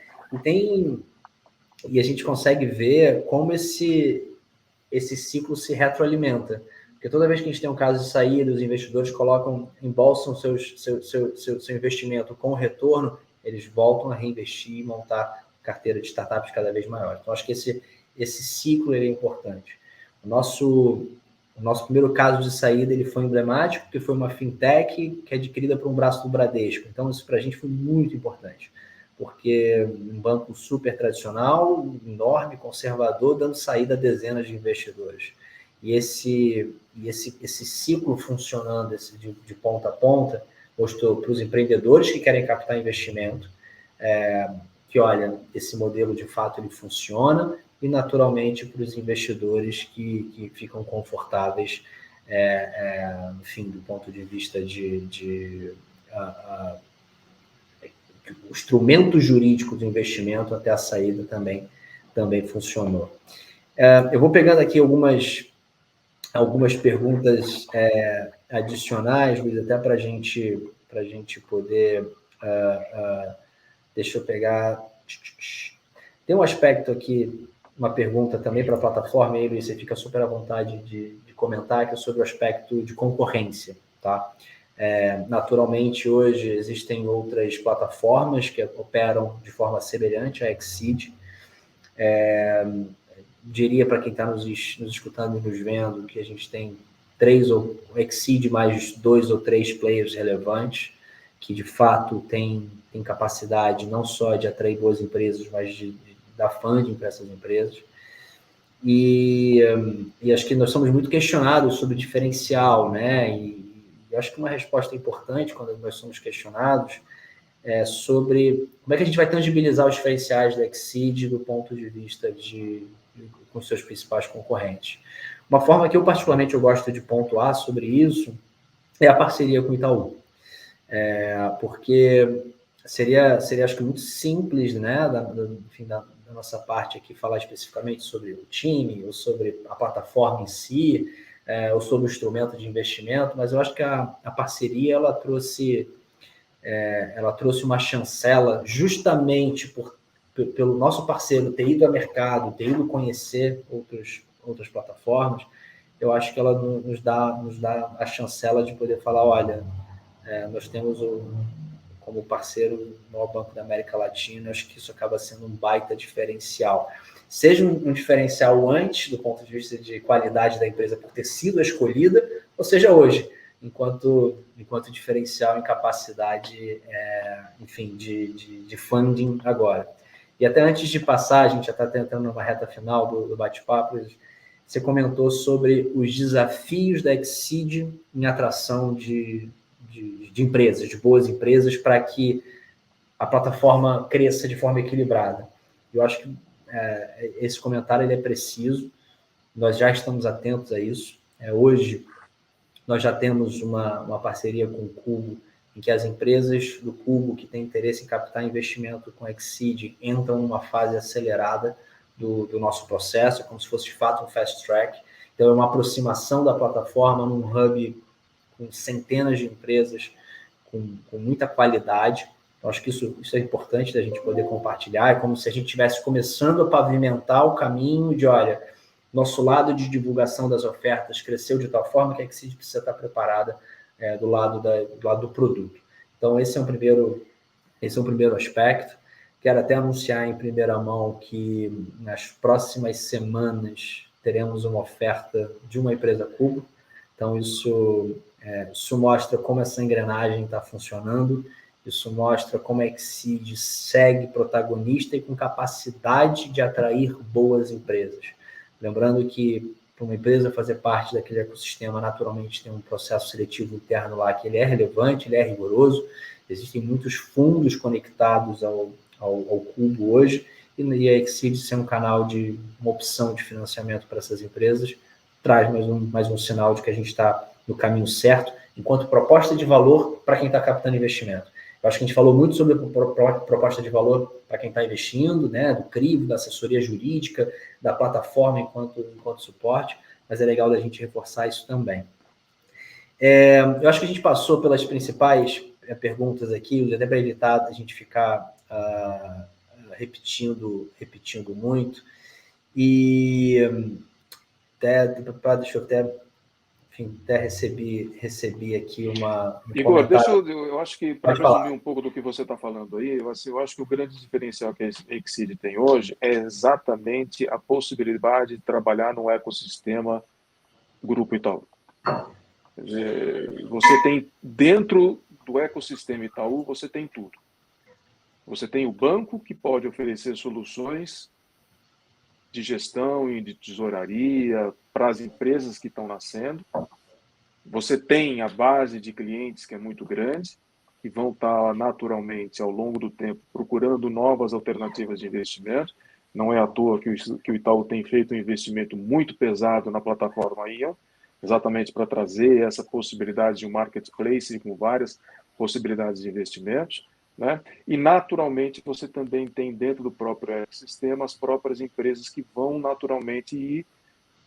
e a gente consegue ver como esse ciclo se retroalimenta. Porque toda vez que a gente tem um caso de saída, os investidores embolsam seu investimento com retorno, eles voltam a reinvestir e montar carteira de startups cada vez maior. Então, acho que esse ciclo ele é importante. O nosso primeiro caso de saída ele foi emblemático, porque foi uma fintech que é adquirida por um braço do Bradesco. Então, isso para a gente foi muito importante, porque um banco super tradicional, enorme, conservador, dando saída a dezenas de investidores. E esse ciclo funcionando de ponta a ponta mostrou para os empreendedores que querem captar investimento que, olha, esse modelo de fato ele funciona, e naturalmente para os investidores que ficam confortáveis, enfim, do ponto de vista o instrumento jurídico do investimento até a saída também funcionou. Eu vou pegando aqui algumas perguntas adicionais, Luiz, até para a gente poder... deixa eu pegar... Tem um aspecto aqui, uma pergunta também para a plataforma, aí, Luiz, você fica super à vontade de comentar, que é sobre o aspecto de concorrência, tá? Naturalmente, hoje existem outras plataformas que operam de forma semelhante à Exceed. Diria para quem está nos escutando e nos vendo que a gente tem Exceed mais 2 ou 3 players relevantes, que de fato tem capacidade não só de atrair boas empresas, mas de dar funding para essas empresas. E acho que nós somos muito questionados sobre diferencial, né? E acho que uma resposta importante quando nós somos questionados é sobre como é que a gente vai tangibilizar os diferenciais da Exceed do ponto de vista com seus principais concorrentes. Uma forma que eu particularmente gosto de pontuar sobre isso é a parceria com o Itaú. Porque seria acho que muito simples, né, da nossa parte aqui, falar especificamente sobre o time, ou sobre a plataforma em si, ou sobre o instrumento de investimento, mas eu acho que a parceria ela trouxe ela trouxe uma chancela justamente pelo nosso parceiro ter ido ao mercado, ter ido conhecer outras plataformas. Eu acho que ela nos dá a chancela de poder falar, olha, nós temos como parceiro o maior banco da América Latina. Acho que isso acaba sendo um baita diferencial. Seja um diferencial antes, do ponto de vista de qualidade da empresa por ter sido escolhida, ou seja hoje, enquanto diferencial em capacidade, enfim, de funding agora. E até antes de passar, a gente já está tentando uma reta final do bate-papo, você comentou sobre os desafios da Exceed em atração de empresas, de boas empresas, para que a plataforma cresça de forma equilibrada. Eu acho que esse comentário ele é preciso, nós já estamos atentos a isso. Hoje, nós já temos uma parceria com o Cubo, em que as empresas do Cubo que têm interesse em captar investimento com a Exceed entram numa fase acelerada do nosso processo, como se fosse de fato um fast track. Então, é uma aproximação da plataforma num hub com centenas de empresas com muita qualidade. Então, acho que isso é importante da gente poder compartilhar. É como se a gente estivesse começando a pavimentar o caminho de, olha, nosso lado de divulgação das ofertas cresceu de tal forma que a Exceed precisa estar preparada do lado do produto. Então, esse é um primeiro aspecto. Quero até anunciar em primeira mão que nas próximas semanas teremos uma oferta de uma empresa Cubo. Então, isso mostra como essa engrenagem está funcionando, isso mostra como a Exceed segue protagonista e com capacidade de atrair boas empresas. Lembrando que para uma empresa fazer parte daquele ecossistema, naturalmente tem um processo seletivo interno lá que ele é relevante, ele é rigoroso, existem muitos fundos conectados ao Cubo hoje, e a Exceed ser um canal de uma opção de financiamento para essas empresas, traz mais um sinal de que a gente está no caminho certo, enquanto proposta de valor para quem está captando investimento. Eu acho que a gente falou muito sobre a proposta de valor para quem está investindo, né, do crivo, da assessoria jurídica, da plataforma enquanto suporte, mas é legal da gente reforçar isso também. Eu acho que a gente passou pelas principais perguntas aqui, até para evitar a gente ficar repetindo muito. E deixa eu até recebi aqui Igor, eu acho que, para resumir um pouco do que você está falando aí, eu acho que o grande diferencial que a Exceed tem hoje é exatamente a possibilidade de trabalhar no ecossistema Grupo Itaú. Quer dizer, você tem, dentro do ecossistema Itaú, você tem tudo. Você tem o banco, que pode oferecer soluções de gestão e de tesouraria para as empresas que estão nascendo. Você tem a base de clientes que é muito grande, que vão estar naturalmente ao longo do tempo procurando novas alternativas de investimento. Não é à toa que o Itaú tem feito um investimento muito pesado na plataforma Ion, exatamente para trazer essa possibilidade de um marketplace com várias possibilidades de investimentos, né? E naturalmente você também tem dentro do próprio ecossistema as próprias empresas que vão naturalmente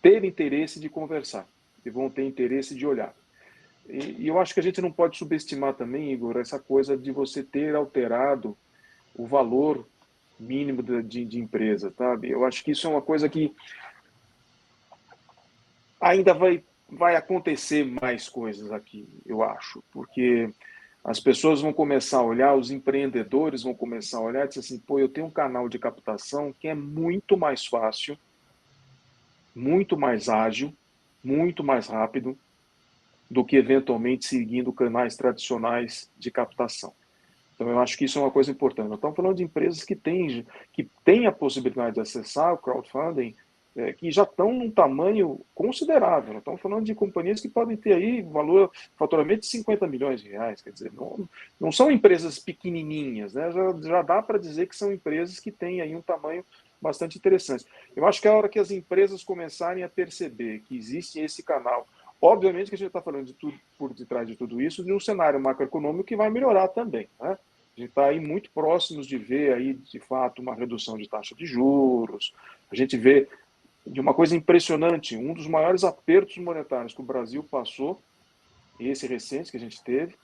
ter interesse de conversar, que vão ter interesse de olhar. E eu acho que a gente não pode subestimar também, Igor, essa coisa de você ter alterado o valor mínimo de empresa, sabe? Eu acho que isso é uma coisa que ainda vai acontecer mais coisas aqui, eu acho, porque as pessoas vão começar a olhar, os empreendedores vão começar a olhar e dizer assim, pô, eu tenho um canal de captação que é muito mais fácil, muito mais ágil, muito mais rápido do que eventualmente seguindo canais tradicionais de captação. Então, eu acho que isso é uma coisa importante. Nós estamos falando de empresas que têm a possibilidade de acessar o crowdfunding, que já estão num tamanho considerável. Nós estamos falando de companhias que podem ter aí faturamento de 50 milhões de reais. Quer dizer, não são empresas pequenininhas, né? Já dá para dizer que são empresas que têm aí um tamanho bastante interessante. Eu acho que é a hora que as empresas começarem a perceber que existe esse canal, obviamente que a gente está falando de tudo por detrás de tudo isso, de um cenário macroeconômico que vai melhorar também, né? A gente está aí muito próximos de ver aí, de fato, uma redução de taxa de juros. A gente vê de uma coisa impressionante, um dos maiores apertos monetários que o Brasil passou, esse recente que a gente teve,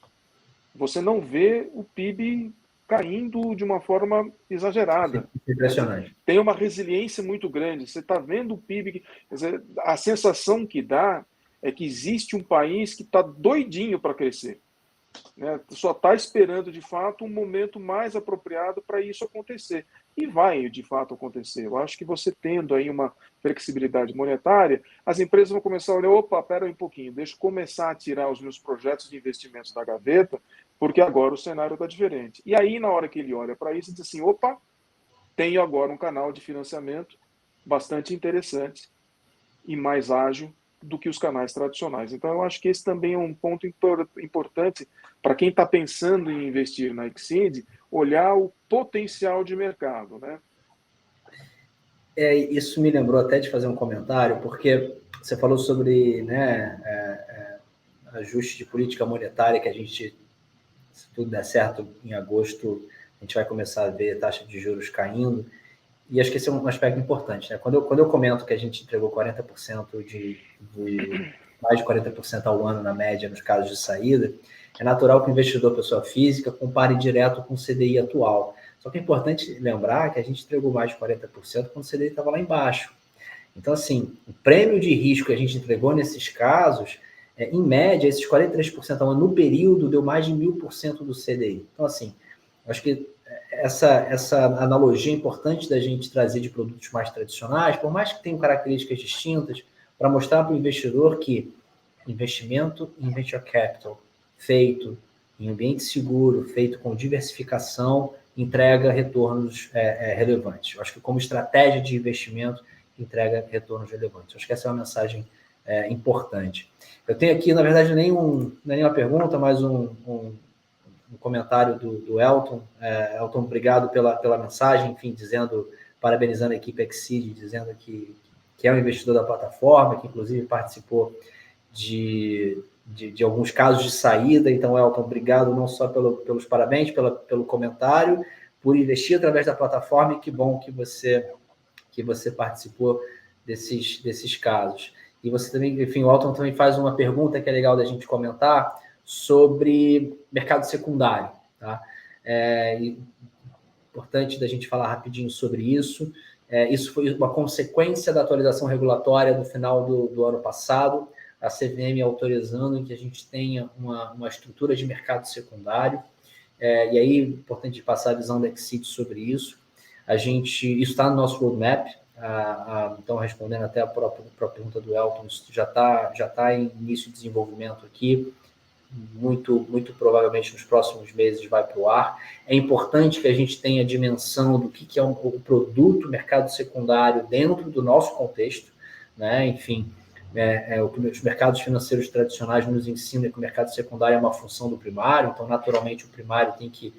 você não vê o PIB caindo de uma forma exagerada. Impressionante. Tem uma resiliência muito grande. Você está vendo o PIB. Quer dizer, a sensação que dá é que existe um país que está doidinho para crescer. Né? Só está esperando, de fato, um momento mais apropriado para isso acontecer. E vai, de fato, acontecer. Eu acho que você tendo aí uma flexibilidade monetária, as empresas vão começar a olhar, opa, pera aí um pouquinho, deixa eu começar a tirar os meus projetos de investimentos da gaveta, porque agora o cenário está diferente. E aí, na hora que ele olha para isso, diz assim, opa, tenho agora um canal de financiamento bastante interessante e mais ágil do que os canais tradicionais. Então, eu acho que esse também é um ponto importante para quem está pensando em investir na Exceed, olhar o potencial de mercado, né? Isso me lembrou até de fazer um comentário, porque você falou sobre, né, ajuste de política monetária, que a gente, se tudo der certo, em agosto, a gente vai começar a ver a taxa de juros caindo. E acho que esse é um aspecto importante, né? Quando eu comento que a gente entregou 40% mais de 40% ao ano na média nos casos de saída, é natural que o investidor, pessoa física, compare direto com o CDI atual. Só que é importante lembrar que a gente entregou mais de 40% quando o CDI estava lá embaixo. Então, assim, o prêmio de risco que a gente entregou nesses casos, em média, esses 43% ao ano no período deu mais de 1000% do CDI. Então, assim, acho que essa analogia é importante da gente trazer de produtos mais tradicionais, por mais que tenham características distintas, para mostrar para o investidor que investimento em venture capital feito em ambiente seguro, feito com diversificação, entrega retornos relevantes. Eu acho que como estratégia de investimento, entrega retornos relevantes. Eu acho que essa é uma mensagem importante. Eu tenho aqui, na verdade, não é nenhuma pergunta, mas um comentário do Elton. Elton, obrigado pela mensagem, enfim, dizendo, parabenizando a equipe Exceed, dizendo que é um investidor da plataforma, que inclusive participou de alguns casos de saída. Então, Elton, obrigado não só pelos parabéns, pelo comentário, por investir através da plataforma, e que bom que você participou desses casos. E você também, enfim, o Elton também faz uma pergunta que é legal da gente comentar sobre mercado secundário. Tá? Importante da gente falar rapidinho sobre isso. Isso foi uma consequência da atualização regulatória do final do ano passado, a CVM autorizando que a gente tenha uma estrutura de mercado secundário. E aí, importante passar a visão da Exceed sobre isso. Isso está no nosso roadmap. Então, respondendo até a própria pergunta do Elton, isso já tá em início de desenvolvimento aqui. Muito provavelmente nos próximos meses vai para o ar. É importante que a gente tenha a dimensão do que é o produto mercado secundário dentro do nosso contexto, né? Enfim, o que os mercados financeiros tradicionais nos ensinam é que o mercado secundário é uma função do primário, então naturalmente o primário tem que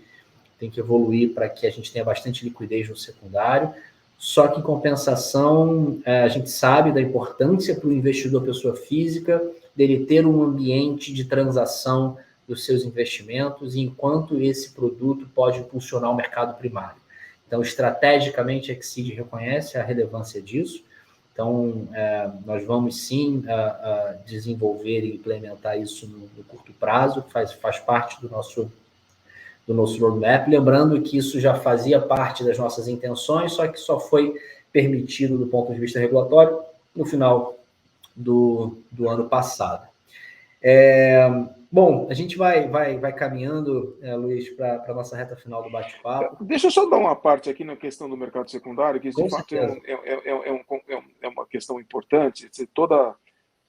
evoluir para que a gente tenha bastante liquidez no secundário. Só que, em compensação, a gente sabe da importância para o investidor pessoa física dele ter um ambiente de transação dos seus investimentos, enquanto esse produto pode impulsionar o mercado primário. Então, estrategicamente, a Exceed reconhece a relevância disso. Então, nós vamos sim desenvolver e implementar isso no curto prazo, faz parte do nosso roadmap, lembrando que isso já fazia parte das nossas intenções, só que só foi permitido do ponto de vista regulatório no final do ano passado. Bom, a gente vai caminhando, Luiz, para a nossa reta final do bate-papo. Deixa eu só dar uma parte aqui na questão do mercado secundário, que de fato é uma questão importante.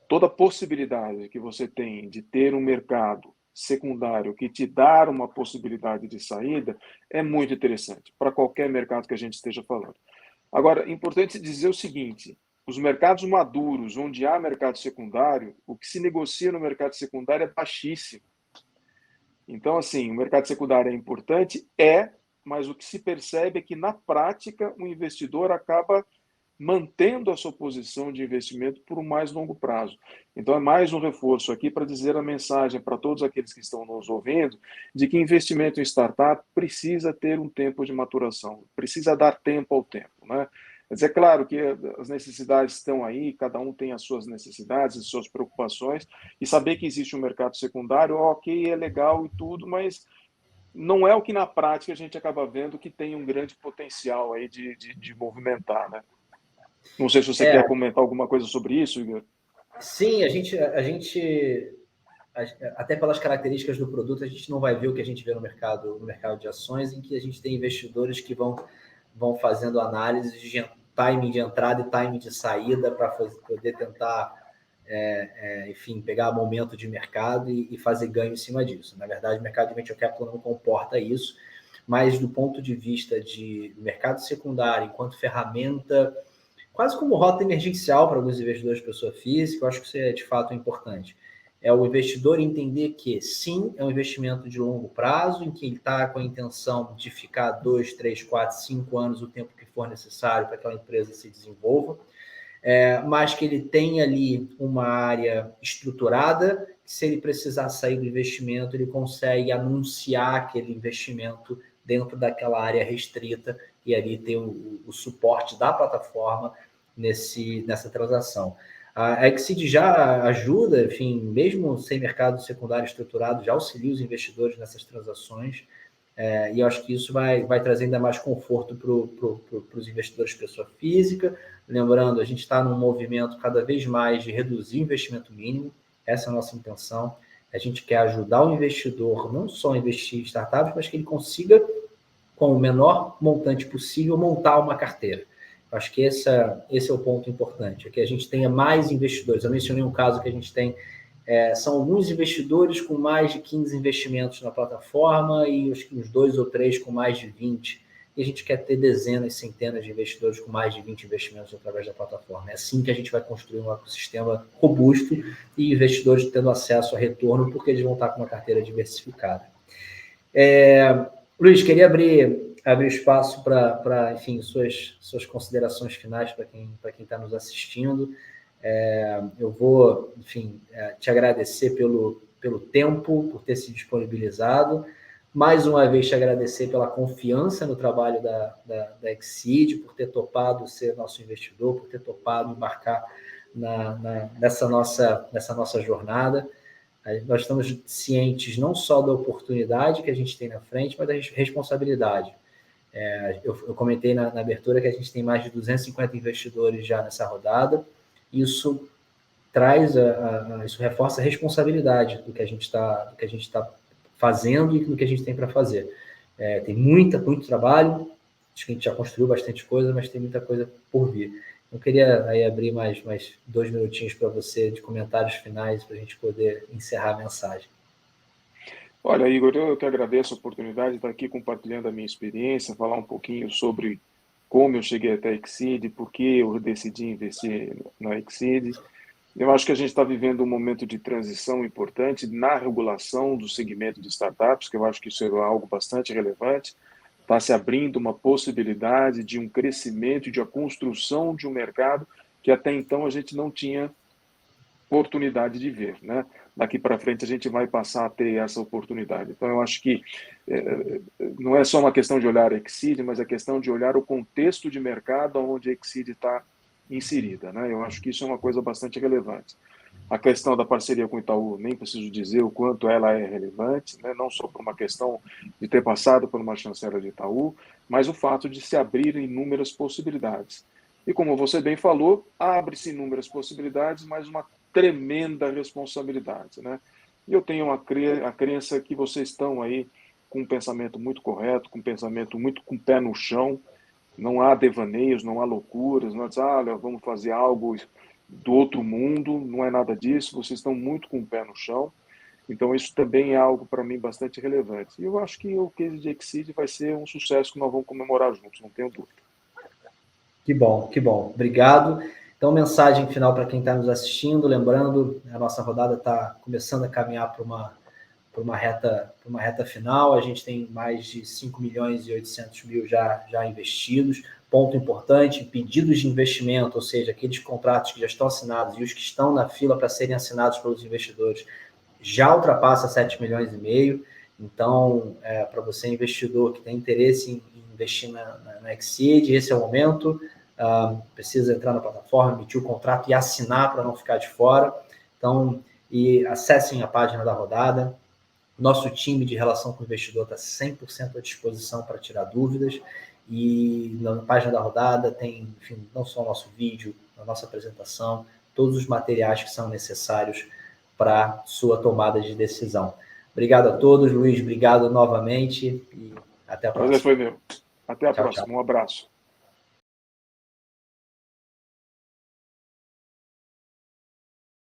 Toda possibilidade que você tem de ter um mercado secundário que te dá uma possibilidade de saída é muito interessante para qualquer mercado que a gente esteja falando. Agora, é importante dizer o seguinte: os mercados maduros, onde há mercado secundário, o que se negocia no mercado secundário é baixíssimo. Então, assim, o mercado secundário é importante, mas o que se percebe é que, na prática, o investidor acaba mantendo a sua posição de investimento por um mais longo prazo. Então, é mais um reforço aqui para dizer a mensagem para todos aqueles que estão nos ouvindo de que investimento em startup precisa ter um tempo de maturação, precisa dar tempo ao tempo, né? Mas é claro que as necessidades estão aí, cada um tem as suas necessidades, as suas preocupações, e saber que existe um mercado secundário, ok, é legal e tudo, mas não é o que na prática a gente acaba vendo que tem um grande potencial aí de movimentar, né? Não sei se você É, quer comentar alguma coisa sobre isso, Igor. sim, até pelas características do produto, a gente não vai ver o que a gente vê no mercado de ações, em que a gente tem investidores que vão fazendo análise de timing de entrada e timing de saída para poder tentar, enfim, pegar momento de mercado e fazer ganho em cima disso. Na verdade, o mercado de venture capital não comporta isso, mas do ponto de vista de mercado secundário, enquanto ferramenta, quase como rota emergencial para alguns investidores de pessoa física, eu acho que isso é de fato importante. É o investidor entender que, sim, é um investimento de longo prazo, em que ele está com a intenção de ficar 2, 3, 4, 5 anos, o tempo que for necessário para que aquela empresa se desenvolva, mas que ele tem ali uma área estruturada, que se ele precisar sair do investimento, ele consegue anunciar aquele investimento dentro daquela área restrita e ali ter o suporte da plataforma nessa transação. A Exceed já ajuda, enfim, mesmo sem mercado secundário estruturado, já auxilia os investidores nessas transações, e eu acho que isso vai trazer ainda mais conforto para os investidores de pessoa física. Lembrando, a gente está num movimento cada vez mais de reduzir o investimento mínimo, essa é a nossa intenção. A gente quer ajudar o investidor não só a investir em startups, mas que ele consiga, com o menor montante possível, montar uma carteira. Acho que esse é o ponto importante, é que a gente tenha mais investidores. Eu mencionei um caso que a gente tem, são alguns investidores com mais de 15 investimentos na plataforma e acho que uns 2 ou 3 com mais de 20. E a gente quer ter dezenas, centenas de investidores com mais de 20 investimentos através da plataforma. É assim que a gente vai construir um ecossistema robusto e investidores tendo acesso a retorno, porque eles vão estar com uma carteira diversificada. Luiz, queria abrir espaço para, enfim, suas considerações finais para quem está nos assistindo. Eu vou, enfim, te agradecer pelo tempo, por ter se disponibilizado. Mais uma vez, te agradecer pela confiança no trabalho da Exceed, por ter topado ser nosso investidor, por ter topado embarcar nessa nossa jornada. Nós estamos cientes não só da oportunidade que a gente tem na frente, mas da responsabilidade. Eu comentei na abertura que a gente tem mais de 250 investidores já nessa rodada. Isso isso reforça a responsabilidade do que a gente está fazendo e do que a gente tem para fazer. Tem muito trabalho, acho que a gente já construiu bastante coisa, mas tem muita coisa por vir. Eu queria aí abrir mais 2 minutinhos para você de comentários finais para a gente poder encerrar a mensagem. Olha, Igor, eu que agradeço a oportunidade de estar aqui compartilhando a minha experiência, falar um pouquinho sobre como eu cheguei até a Exceed, por que eu decidi investir na Exceed. Eu acho que a gente está vivendo um momento de transição importante na regulação do segmento de startups, que eu acho que isso é algo bastante relevante. Está se abrindo uma possibilidade de um crescimento, de a construção de um mercado que até então a gente não tinha oportunidade de ver, né? Daqui para frente a gente vai passar a ter essa oportunidade. Então eu acho que não é só uma questão de olhar a Exceed, mas a questão de olhar o contexto de mercado onde a Exceed está inserida, né? Eu acho que isso é uma coisa bastante relevante. A questão da parceria com o Itaú, nem preciso dizer o quanto ela é relevante, né? Não só por uma questão de ter passado por uma chancela de Itaú, mas o fato de se abrir inúmeras possibilidades. E como você bem falou, abre-se inúmeras possibilidades, mas uma tremenda responsabilidade, né? E eu tenho a crença que vocês estão aí com um pensamento muito correto, com um pensamento muito com o pé no chão. Não há devaneios, não há loucuras, não há olha, vamos fazer algo do outro mundo, não é nada disso, vocês estão muito com o pé no chão, então isso também é algo para mim bastante relevante. E eu acho que o case de Exceed vai ser um sucesso que nós vamos comemorar juntos, não tenho dúvida. Que bom. Obrigado. Então, mensagem final para quem está nos assistindo, lembrando, a nossa rodada está começando a caminhar para uma reta final, a gente tem mais de 5 milhões e 800 mil já investidos. Ponto importante, pedidos de investimento, ou seja, aqueles contratos que já estão assinados e os que estão na fila para serem assinados pelos investidores, já ultrapassa 7 milhões e meio. Então, para você investidor que tem interesse em investir na Exceed, esse é o momento. precisa entrar na plataforma, emitir o contrato e assinar para não ficar de fora. Então, acessem a página da Rodada. Nosso time de relação com o investidor está 100% à disposição para tirar dúvidas. E na página da Rodada tem, enfim, não só o nosso vídeo, a nossa apresentação, todos os materiais que são necessários para sua tomada de decisão. Obrigado a todos, Luiz. Obrigado novamente e até a próxima. Prazer foi meu. Até a Tchau, próxima. tchau. Um abraço.